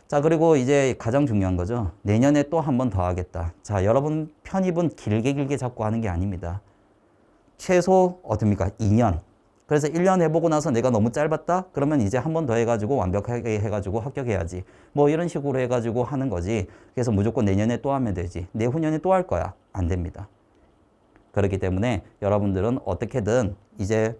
자, 그리고 이제 가장 중요한 거죠. 내년에 또 한 번 더 하겠다. 자, 여러분 편입은 길게 잡고 하는 게 아닙니다. 최소 어떻습니까? 2년. 그래서 1년 해보고 나서 내가 너무 짧았다? 그러면 이제 한 번 더 해가지고 완벽하게 해가지고 합격해야지. 뭐 이런 식으로 해가지고 하는 거지. 그래서 무조건 내년에 또 하면 되지. 내후년에 또 할 거야. 안 됩니다. 그렇기 때문에 여러분들은 어떻게든 이제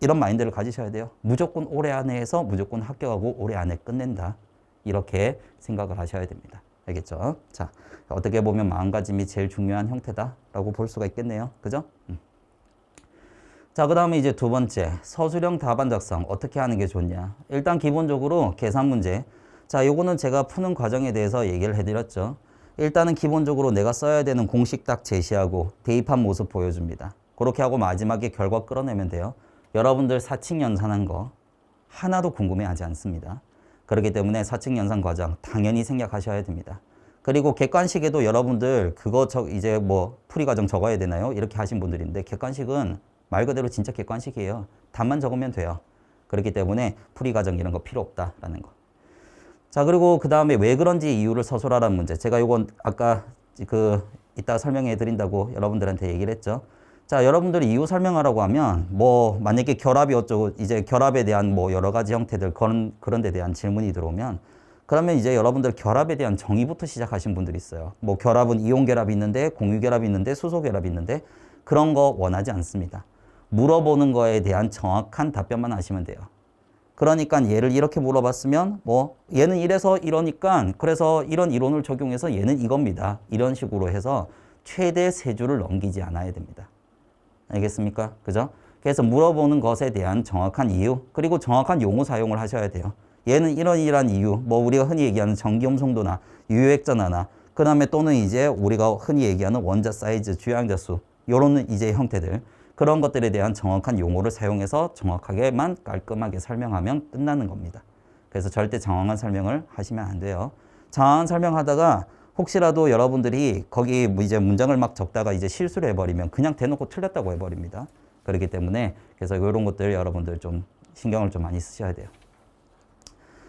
이런 마인드를 가지셔야 돼요. 무조건 올해 안에 해서 무조건 합격하고 올해 안에 끝낸다. 이렇게 생각을 하셔야 됩니다. 알겠죠? 자, 어떻게 보면 마음가짐이 제일 중요한 형태다라고 볼 수가 있겠네요. 그죠? 자, 그 다음에 이제 두 번째, 서술형 답안 작성 어떻게 하는 게 좋냐. 일단 기본적으로 계산 문제. 자, 요거는 제가 푸는 과정에 대해서 얘기를 해드렸죠. 일단은 기본적으로 내가 써야 되는 공식 딱 제시하고 대입한 모습 보여줍니다. 그렇게 하고 마지막에 결과 끌어내면 돼요. 여러분들 사칙 연산한 거 하나도 궁금해하지 않습니다. 그렇기 때문에 사칙 연산 과정 당연히 생략하셔야 됩니다. 그리고 객관식에도 여러분들 그거 이제 뭐 풀이 과정 적어야 되나요? 이렇게 하신 분들인데 객관식은 말 그대로 진짜 객관식이에요. 답만 적으면 돼요. 그렇기 때문에 풀이 과정 이런 거 필요 없다라는 거. 자, 그리고 그 다음에 왜 그런지 이유를 서술하라는 문제. 제가 요건 아까 이따 설명해 드린다고 여러분들한테 얘기를 했죠. 자, 여러분들이 이유 설명하라고 하면 뭐 만약에 결합이 어쩌고 이제 결합에 대한 뭐 여러 가지 형태들 그런 데 대한 질문이 들어오면 그러면 이제 여러분들 결합에 대한 정의부터 시작하신 분들이 있어요. 뭐 결합은 이온 결합이 있는데 공유 결합이 있는데 수소 결합이 있는데 그런 거 원하지 않습니다. 물어보는 거에 대한 정확한 답변만 하시면 돼요. 그러니까 얘를 이렇게 물어봤으면 뭐 얘는 이래서 이러니까 그래서 이런 이론을 적용해서 얘는 이겁니다. 이런 식으로 해서 최대 3줄을 넘기지 않아야 됩니다. 알겠습니까? 그죠? 그래서 물어보는 것에 대한 정확한 이유 그리고 정확한 용어 사용을 하셔야 돼요. 얘는 이런 이유 뭐 우리가 흔히 얘기하는 전기음성도나 유효액전화나 그 다음에 또는 이제 우리가 흔히 얘기하는 원자 사이즈, 주양자 수 요런 이제 형태들 그런 것들에 대한 정확한 용어를 사용해서 정확하게만 깔끔하게 설명하면 끝나는 겁니다. 그래서 절대 장황한 설명을 하시면 안 돼요. 장황한 설명하다가 혹시라도 여러분들이 거기 이제 문장을 막 적다가 이제 실수를 해버리면 그냥 대놓고 틀렸다고 해버립니다. 그렇기 때문에 그래서 이런 것들 여러분들 좀 신경을 좀 많이 쓰셔야 돼요.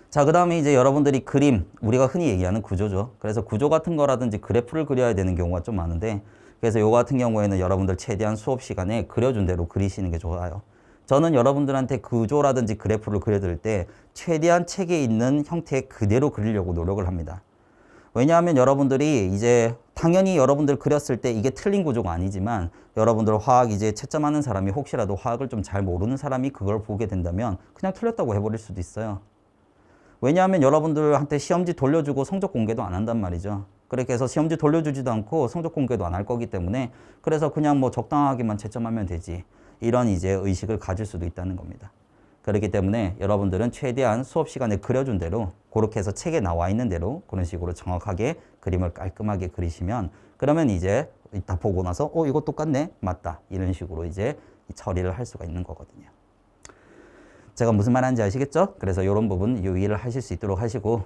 자, 그 다음에 이제 여러분들이 그림, 우리가 흔히 얘기하는 구조죠. 그래서 구조 같은 거라든지 그래프를 그려야 되는 경우가 좀 많은데 그래서 요 같은 경우에는 여러분들 최대한 수업 시간에 그려준 대로 그리시는 게 좋아요. 저는 여러분들한테 구조라든지 그래프를 그려드릴 때 최대한 책에 있는 형태 그대로 그리려고 노력을 합니다. 왜냐하면 여러분들이 이제 당연히 여러분들 그렸을 때 이게 틀린 구조가 아니지만 여러분들 화학 이제 채점하는 사람이 혹시라도 화학을 좀 잘 모르는 사람이 그걸 보게 된다면 그냥 틀렸다고 해버릴 수도 있어요. 왜냐하면 여러분들한테 시험지 돌려주고 성적 공개도 안 한단 말이죠. 그렇게 해서 시험지 돌려주지도 않고 성적 공개도 안 할 거기 때문에 그래서 그냥 뭐 적당하게만 채점하면 되지. 이런 이제 의식을 가질 수도 있다는 겁니다. 그렇기 때문에 여러분들은 최대한 수업 시간에 그려준 대로 그렇게 해서 책에 나와 있는 대로 그런 식으로 정확하게 그림을 깔끔하게 그리시면 그러면 이제 다 보고 나서 이거 똑같네? 맞다. 이런 식으로 이제 처리를 할 수가 있는 거거든요. 제가 무슨 말 하는지 아시겠죠? 그래서 이런 부분 유의를 하실 수 있도록 하시고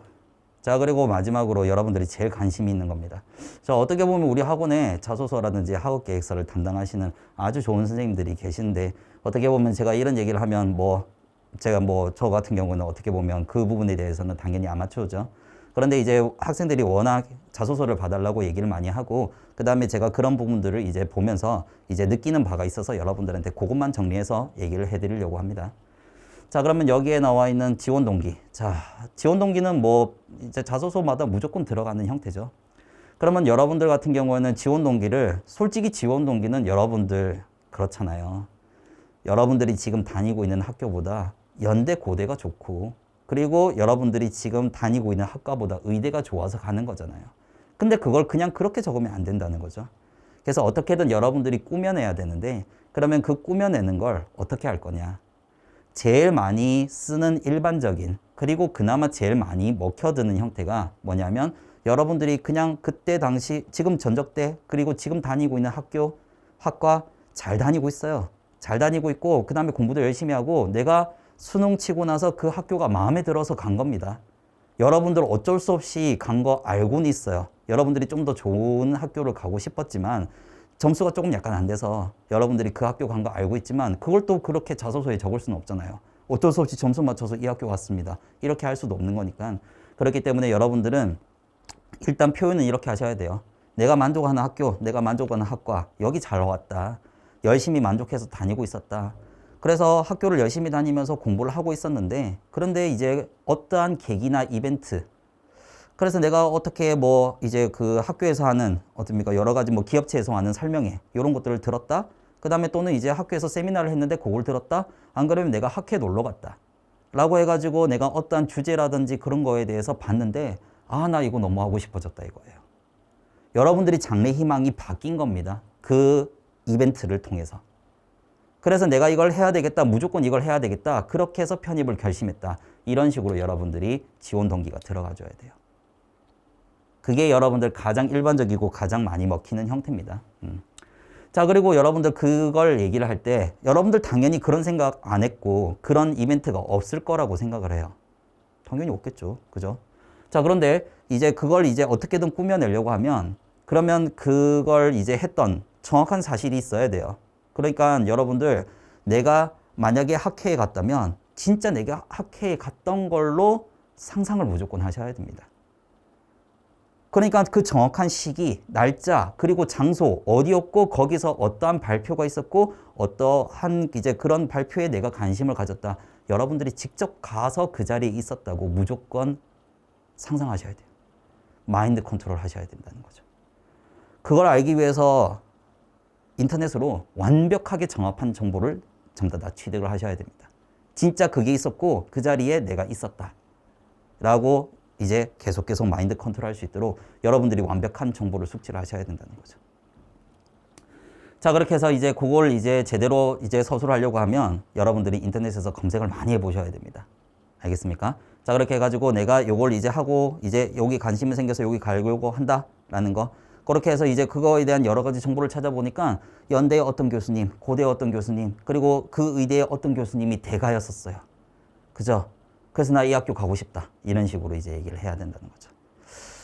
자 그리고 마지막으로 여러분들이 제일 관심이 있는 겁니다. 자 어떻게 보면 우리 학원에 자소서라든지 학업계획서를 담당하시는 아주 좋은 선생님들이 계신데 어떻게 보면 제가 이런 얘기를 하면 제가 저 같은 경우는 어떻게 보면 그 부분에 대해서는 당연히 아마추어죠. 그런데 이제 학생들이 워낙 자소서를 봐달라고 얘기를 많이 하고 그 다음에 제가 그런 부분들을 이제 보면서 이제 느끼는 바가 있어서 여러분들한테 그것만 정리해서 얘기를 해드리려고 합니다. 자 그러면 여기에 나와 있는 지원 동기. 자 지원 동기는 이제 자소서마다 무조건 들어가는 형태죠. 그러면 여러분들 같은 경우에는 지원 동기를 솔직히 지원 동기는 여러분들 그렇잖아요. 여러분들이 지금 다니고 있는 학교보다 연대 고대가 좋고 그리고 여러분들이 지금 다니고 있는 학과보다 의대가 좋아서 가는 거잖아요. 근데 그걸 그냥 그렇게 적으면 안 된다는 거죠. 그래서 어떻게든 여러분들이 꾸며내야 되는데 그러면 그 꾸며내는 걸 어떻게 할 거냐. 제일 많이 쓰는 일반적인 그리고 그나마 제일 많이 먹혀드는 형태가 뭐냐면 여러분들이 그냥 그때 당시 지금 전적대 그리고 지금 다니고 있는 학교, 학과 잘 다니고 있어요. 잘 다니고 있고 그 다음에 공부도 열심히 하고 내가 수능 치고 나서 그 학교가 마음에 들어서 간 겁니다. 여러분들 어쩔 수 없이 간 거 알고는 있어요. 여러분들이 좀 더 좋은 학교를 가고 싶었지만 점수가 조금 약간 안 돼서 여러분들이 그 학교 간 거 알고 있지만 그걸 또 그렇게 자소서에 적을 수는 없잖아요. 어쩔 수 없이 점수 맞춰서 이 학교 갔습니다. 이렇게 할 수도 없는 거니까. 그렇기 때문에 여러분들은 일단 표현은 이렇게 하셔야 돼요. 내가 만족하는 학교, 내가 만족하는 학과, 여기 잘 왔다. 열심히 만족해서 다니고 있었다. 그래서 학교를 열심히 다니면서 공부를 하고 있었는데 그런데 이제 어떠한 계기나 이벤트 그래서 내가 어떻게 이제 그 학교에서 하는 어떻습니까 여러 가지 기업체에서 하는 설명회 이런 것들을 들었다. 그 다음에 또는 이제 학교에서 세미나를 했는데 그걸 들었다. 안 그러면 내가 학회에 놀러 갔다. 라고 해가지고 내가 어떠한 주제라든지 그런 거에 대해서 봤는데 나 이거 너무 하고 싶어졌다 이거예요. 여러분들이 장래 희망이 바뀐 겁니다. 그 이벤트를 통해서. 그래서 내가 이걸 해야 되겠다. 무조건 이걸 해야 되겠다. 그렇게 해서 편입을 결심했다. 이런 식으로 여러분들이 지원 동기가 들어가줘야 돼요. 그게 여러분들 가장 일반적이고 가장 많이 먹히는 형태입니다. 자, 그리고 여러분들 그걸 얘기를 할 때 여러분들 당연히 그런 생각 안 했고 그런 이벤트가 없을 거라고 생각을 해요. 당연히 없겠죠. 그죠? 자, 그런데 이제 그걸 이제 어떻게든 꾸며내려고 하면 그러면 그걸 이제 했던 정확한 사실이 있어야 돼요. 그러니까 여러분들 내가 만약에 학회에 갔다면 진짜 내가 학회에 갔던 걸로 상상을 무조건 하셔야 됩니다. 그러니까 그 정확한 시기, 날짜, 그리고 장소, 어디였고 거기서 어떠한 발표가 있었고 어떠한 이제 그런 발표에 내가 관심을 가졌다. 여러분들이 직접 가서 그 자리에 있었다고 무조건 상상하셔야 돼요. 마인드 컨트롤 하셔야 된다는 거죠. 그걸 알기 위해서 인터넷으로 완벽하게 정확한 정보를 전부 다 취득을 하셔야 됩니다. 진짜 그게 있었고 그 자리에 내가 있었다. 라고 이제 계속 마인드 컨트롤 할 수 있도록 여러분들이 완벽한 정보를 숙지를 하셔야 된다는 거죠. 자, 그렇게 해서 이제 그걸 이제 제대로 이제 서술을 하려고 하면 여러분들이 인터넷에서 검색을 많이 해 보셔야 됩니다. 알겠습니까? 자, 그렇게 해가지고 내가 요걸 이제 하고 이제 여기 관심이 생겨서 여기 가려고 한다라는 거. 그렇게 해서 이제 그거에 대한 여러 가지 정보를 찾아보니까 연대의 어떤 교수님, 고대의 어떤 교수님, 그리고 그 의대의 어떤 교수님이 대가였었어요. 그죠? 그래서 나 이 학교 가고 싶다. 이런 식으로 이제 얘기를 해야 된다는 거죠.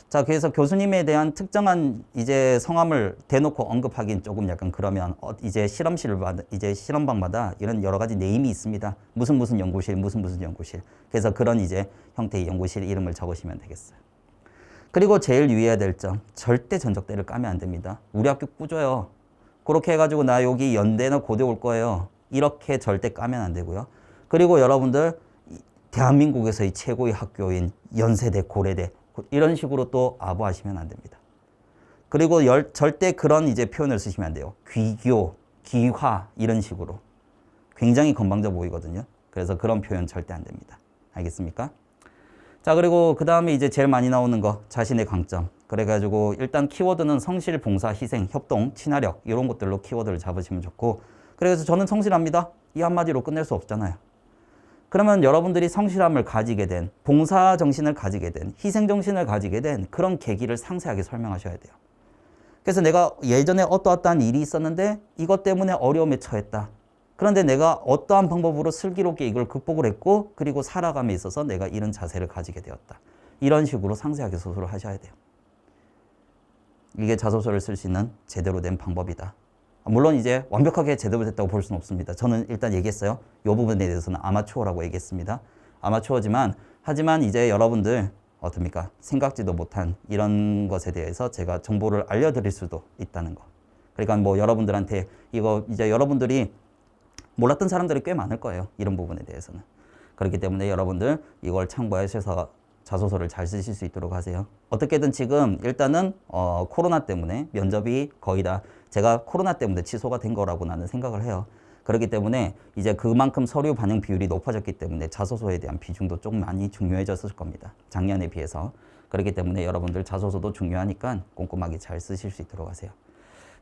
자, 그래서 교수님에 대한 특정한 이제 성함을 대놓고 언급하기는 조금 약간 그러면 이제 이제 실험방마다 이런 여러 가지 네임이 있습니다. 무슨 연구실, 무슨 연구실. 그래서 그런 이제 형태의 연구실 이름을 적으시면 되겠어요. 그리고 제일 유의해야 될 점, 절대 전적대를 까면 안 됩니다. 우리 학교 꾸줘요. 그렇게 해가지고 나 여기 연대나 고대 올 거예요. 이렇게 절대 까면 안 되고요. 그리고 여러분들 대한민국에서의 최고의 학교인 연세대, 고려대 이런 식으로 또 아부하시면 안 됩니다. 그리고 절대 그런 이제 표현을 쓰시면 안 돼요. 귀교, 귀화 이런 식으로. 굉장히 건방져 보이거든요. 그래서 그런 표현 절대 안 됩니다. 알겠습니까? 자, 그리고 그 다음에 이제 제일 많이 나오는 거, 자신의 강점. 그래가지고 일단 키워드는 성실, 봉사, 희생, 협동, 친화력 이런 것들로 키워드를 잡으시면 좋고, 그래서 저는 성실합니다. 이 한마디로 끝낼 수 없잖아요. 그러면 여러분들이 성실함을 가지게 된, 봉사 정신을 가지게 된, 희생 정신을 가지게 된 그런 계기를 상세하게 설명하셔야 돼요. 그래서 내가 예전에 어떠한 일이 있었는데 이것 때문에 어려움에 처했다. 그런데 내가 어떠한 방법으로 슬기롭게 이걸 극복을 했고, 그리고 살아감에 있어서 내가 이런 자세를 가지게 되었다. 이런 식으로 상세하게 소설을 하셔야 돼요. 이게 자소서를 쓸 수 있는 제대로 된 방법이다. 물론 이제 완벽하게 제대로 됐다고 볼 수는 없습니다. 저는 일단 얘기했어요. 이 부분에 대해서는 아마추어라고 얘기했습니다. 아마추어지만, 하지만 이제 여러분들 어떻습니까? 생각지도 못한 이런 것에 대해서 제가 정보를 알려드릴 수도 있다는 거. 그러니까 뭐 여러분들한테 이거 이제 여러분들이 몰랐던 사람들이 꽤 많을 거예요. 이런 부분에 대해서는. 그렇기 때문에 여러분들 이걸 참고하셔서 자소서를 잘 쓰실 수 있도록 하세요. 어떻게든 지금 일단은 코로나 때문에 면접이 거의 다 제가 코로나 때문에 취소가 된 거라고 나는 생각을 해요. 그렇기 때문에 이제 그만큼 서류 반영 비율이 높아졌기 때문에 자소서에 대한 비중도 좀 많이 중요해졌을 겁니다. 작년에 비해서. 그렇기 때문에 여러분들 자소서도 중요하니까 꼼꼼하게 잘 쓰실 수 있도록 하세요.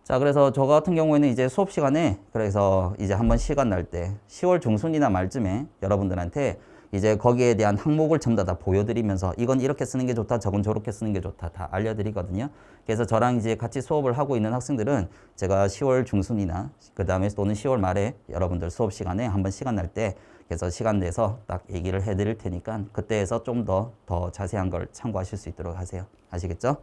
자, 그래서 저 같은 경우에는 이제 수업 시간에 그래서 이제 한번 시간 날 때 10월 중순이나 말쯤에 여러분들한테 이제 거기에 대한 항목을 전부 다 보여드리면서 이건 이렇게 쓰는 게 좋다, 저건 저렇게 쓰는 게 좋다 다 알려드리거든요. 그래서 저랑 이제 같이 수업을 하고 있는 학생들은 제가 10월 중순이나 그 다음에 또는 10월 말에 여러분들 수업 시간에 한번 시간 날 때 그래서 시간 내서 딱 얘기를 해드릴 테니까 그때에서 좀 더 자세한 걸 참고하실 수 있도록 하세요. 아시겠죠?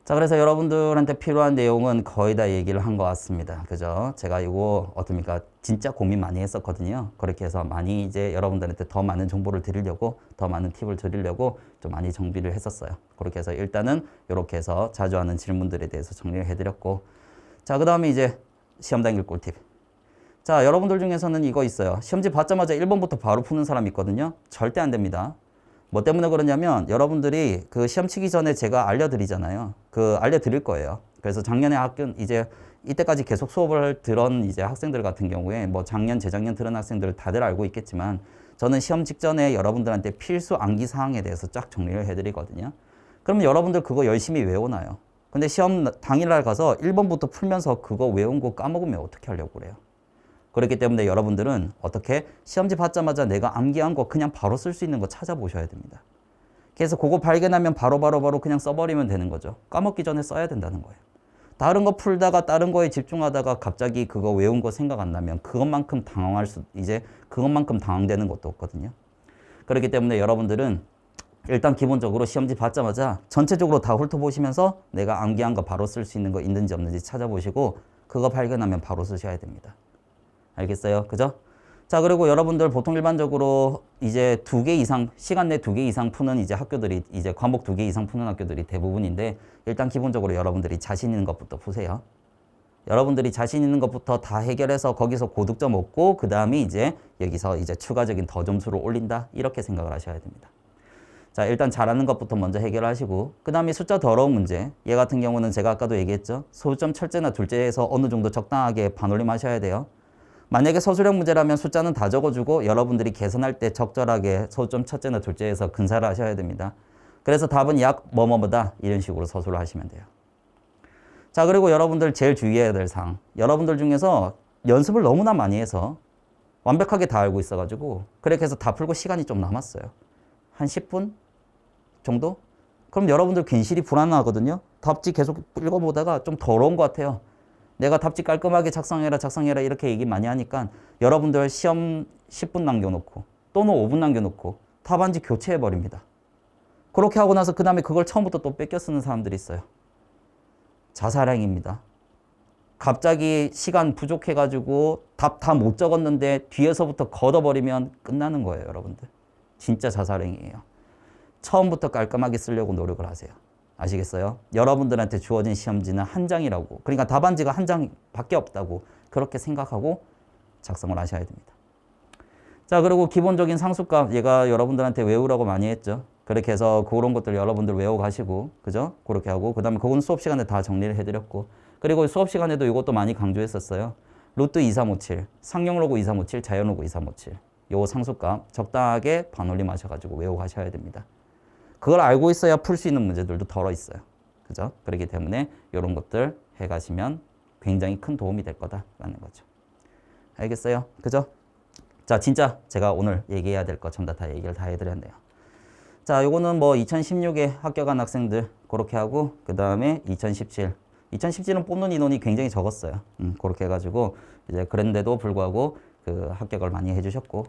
자, 그래서 여러분들한테 필요한 내용은 거의 다 얘기를 한 것 같습니다. 그죠? 제가 이거 어떻습니까? 진짜 고민 많이 했었거든요. 그렇게 해서 많이 이제 여러분들한테 더 많은 정보를 드리려고, 더 많은 팁을 드리려고 좀 많이 정비를 했었어요. 그렇게 해서 일단은 이렇게 해서 자주 하는 질문들에 대해서 정리를 해드렸고, 자, 그 다음에 이제 시험 당일 꿀팁. 자, 여러분들 중에서는 이거 있어요. 시험지 받자마자 1번부터 바로 푸는 사람 있거든요. 절대 안 됩니다. 뭐 때문에 그러냐면 여러분들이 그 시험 치기 전에 제가 알려드리잖아요. 알려드릴 거예요. 그래서 작년에 이제 이때까지 계속 수업을 들은 이제 학생들 같은 경우에 뭐 작년, 재작년 들은 학생들 다들 알고 있겠지만 저는 시험 직전에 여러분들한테 필수 암기 사항에 대해서 쫙 정리를 해드리거든요. 그러면 여러분들 그거 열심히 외워놔요. 근데 시험 당일날 가서 1번부터 풀면서 그거 외운 거 까먹으면 어떻게 하려고 그래요? 그렇기 때문에 여러분들은 어떻게 시험지 받자마자 내가 암기한 거 그냥 바로 쓸 수 있는 거 찾아보셔야 됩니다. 그래서 그거 발견하면 바로 그냥 써버리면 되는 거죠. 까먹기 전에 써야 된다는 거예요. 다른 거 풀다가 다른 거에 집중하다가 갑자기 그거 외운 거 생각 안 나면 그것만큼 당황되는 것도 없거든요. 그렇기 때문에 여러분들은 일단 기본적으로 시험지 받자마자 전체적으로 다 훑어보시면서 내가 암기한 거 바로 쓸 수 있는 거 있는지 없는지 찾아보시고 그거 발견하면 바로 쓰셔야 됩니다. 알겠어요? 그죠? 자, 그리고 여러분들 보통 일반적으로 이제 2개 이상, 시간 내 2개 이상 푸는 이제 학교들이, 이제 과목 2개 이상 푸는 학교들이 대부분인데, 일단 기본적으로 여러분들이 자신 있는 것부터 푸세요. 여러분들이 자신 있는 것부터 다 해결해서 거기서 고득점 얻고, 그 다음에 이제 여기서 이제 추가적인 더 점수를 올린다. 이렇게 생각을 하셔야 됩니다. 자, 일단 잘하는 것부터 먼저 해결하시고, 그 다음에 숫자 더러운 문제. 얘 같은 경우는 제가 아까도 얘기했죠. 소수점 첫째나 둘째에서 어느 정도 적당하게 반올림 하셔야 돼요. 만약에 서술형 문제라면 숫자는 다 적어주고 여러분들이 계산할 때 적절하게 소수점 첫째나 둘째에서 근사를 하셔야 됩니다. 그래서 답은 약 뭐뭐뭐다 이런 식으로 서술을 하시면 돼요. 자, 그리고 여러분들 제일 주의해야 될 사항. 여러분들 중에서 연습을 너무나 많이 해서 완벽하게 다 알고 있어가지고 그렇게 해서 다 풀고 시간이 좀 남았어요. 한 10분 정도? 그럼 여러분들 괜시리 불안하거든요. 답지 계속 읽어보다가 좀 더러운 것 같아요. 내가 답지 깔끔하게 작성해라 이렇게 얘기 많이 하니까 여러분들 시험 10분 남겨놓고 또는 5분 남겨놓고 답안지 교체해버립니다. 그렇게 하고 나서 그 다음에 그걸 처음부터 또 뺏겨 쓰는 사람들이 있어요. 자살행위입니다. 갑자기 시간 부족해가지고 답 다 못 적었는데 뒤에서부터 걷어버리면 끝나는 거예요, 여러분들. 진짜 자살행위예요. 처음부터 깔끔하게 쓰려고 노력을 하세요. 아시겠어요? 여러분들한테 주어진 시험지는 한 장이라고. 그러니까 답안지가 한 장밖에 없다고 그렇게 생각하고 작성을 하셔야 됩니다. 자, 그리고 기본적인 상수값 얘가 여러분들한테 외우라고 많이 했죠. 그렇게 해서 그런 것들 여러분들 외워가시고, 그죠? 그렇게 하고, 그 다음에 그건 수업 시간에 다 정리를 해드렸고, 그리고 수업 시간에도 이것도 많이 강조했었어요. 루트 2357, 상용로그 2357, 자연로그 2357. 요 상수값 적당하게 반올림하셔가지고 외워가셔야 됩니다. 그걸 알고 있어야 풀 수 있는 문제들도 덜어 있어요. 그죠? 그렇기 때문에 이런 것들 해가시면 굉장히 큰 도움이 될 거다라는 거죠. 알겠어요? 그죠? 자, 진짜 제가 오늘 얘기해야 될 거 전부 다 얘기를 다 해드렸네요. 자, 요거는 뭐 2016에 합격한 학생들 그렇게 하고, 그 다음에 2017. 2017은 뽑는 인원이 굉장히 적었어요. 그렇게 해가지고 이제 그런데도 불구하고 그 합격을 많이 해주셨고,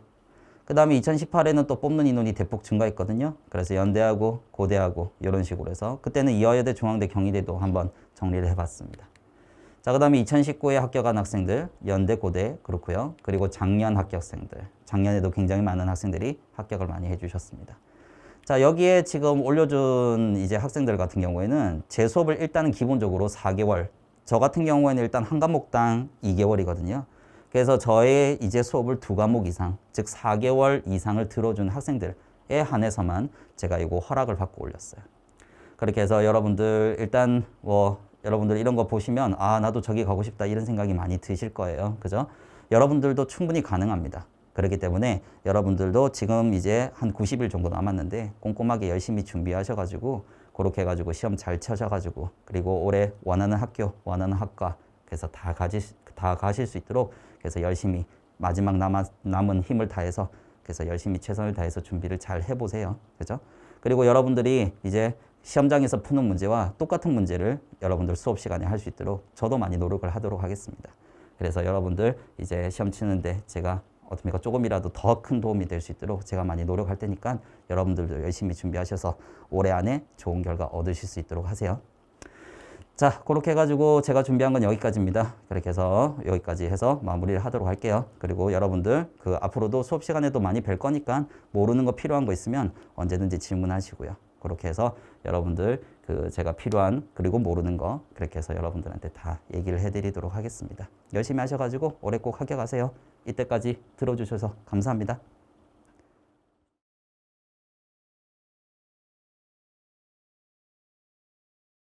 그 다음에 2018에는 또 뽑는 인원이 대폭 증가했거든요. 그래서 연대하고 고대하고 이런 식으로 해서 그때는 이화여대, 중앙대, 경희대도 한번 정리를 해봤습니다. 자, 그 다음에 2019에 합격한 학생들, 연대, 고대 그렇고요. 그리고 작년 합격생들, 작년에도 굉장히 많은 학생들이 합격을 많이 해주셨습니다. 자, 여기에 지금 올려준 이제 학생들 같은 경우에는 제 수업을 일단은 기본적으로 4개월, 저 같은 경우에는 일단 한 과목당 2개월이거든요. 그래서 저의 이제 수업을 2과목 이상, 즉 4개월 이상을 들어준 학생들에 한해서만 제가 이거 허락을 받고 올렸어요. 그렇게 해서 여러분들 일단 뭐 여러분들 이런 거 보시면 아, 나도 저기 가고 싶다 이런 생각이 많이 드실 거예요. 그죠? 여러분들도 충분히 가능합니다. 그렇기 때문에 여러분들도 지금 이제 한 90일 정도 남았는데 꼼꼼하게 열심히 준비하셔가지고 그렇게 해가지고 시험 잘 쳐셔가지고 그리고 올해 원하는 학교, 원하는 학과 그래서 다 가실 수 있도록 그래서 열심히 마지막 남은 힘을 다해서 그래서 열심히 최선을 다해서 준비를 잘 해보세요. 그죠? 그리고 여러분들이 이제 시험장에서 푸는 문제와 똑같은 문제를 여러분들 수업 시간에 할 수 있도록 저도 많이 노력을 하도록 하겠습니다. 그래서 여러분들 이제 시험 치는데 제가 어떻습니까? 조금이라도 더 큰 도움이 될 수 있도록 제가 많이 노력할 테니까 여러분들도 열심히 준비하셔서 올해 안에 좋은 결과 얻으실 수 있도록 하세요. 자, 그렇게 해가지고 제가 준비한 건 여기까지입니다. 그렇게 해서 여기까지 해서 마무리를 하도록 할게요. 그리고 여러분들 그 앞으로도 수업 시간에도 많이 뵐 거니까 모르는 거 필요한 거 있으면 언제든지 질문하시고요. 그렇게 해서 여러분들 그 제가 필요한 그리고 모르는 거 그렇게 해서 여러분들한테 다 얘기를 해드리도록 하겠습니다. 열심히 하셔가지고 올해 꼭 합격하세요. 이때까지 들어주셔서 감사합니다.